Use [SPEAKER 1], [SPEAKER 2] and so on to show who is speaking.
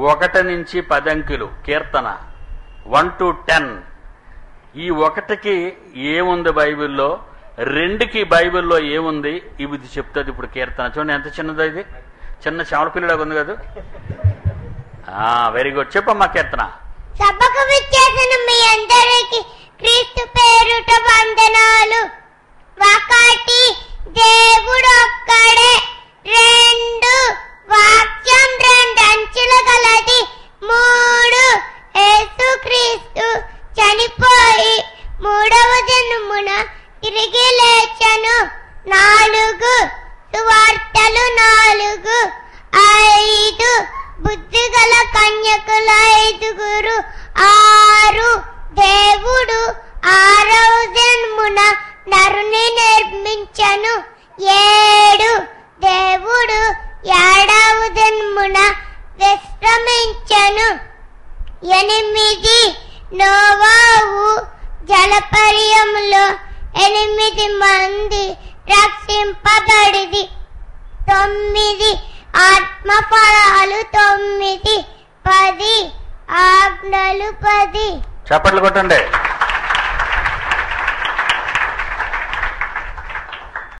[SPEAKER 1] 1 నుంచి 10 అంకెలు కీర్తన 1 to 10. ఈ 1కి ఏముంది బైబిల్లో, 2కి బైబిల్లో ఏముంది, ఇది చెప్తుంది ఇప్పుడు కీర్తన. చూడండి ఎంత చిన్నదో, ఇది చిన్న చావల పిల్లలాగా ఉంది కదా. వెరీ గుడ్, చెప్పమ్మా కీర్తన.
[SPEAKER 2] సభకు విచ్చేసిన మీ అందరికి క్రీస్తు పేరుట వందనాలు. 1 దేవుడొక్కడే, 2 వాక్యం 2 అంచుల గలది, 3 యేసుక్రీస్తు చనిపోయి 3వ దినమున తిరిగి లేచెను, 4 సువార్తలు 4, 5 బుద్ధిగల కన్యకుల 5, 6 దేవుడు 6వ దినమున నరుని నిర్మించెను, 7 దేవుడు 7వ దినమున విశ్రమించెను, 8 నోవాహు జలపర్యంలో 8 మంది రక్షింపబడిది, 9 ఆత్మఫలాలు 9, 10 ఆజ్ఞలు 10.
[SPEAKER 1] చప్పట్లు కొట్టండి.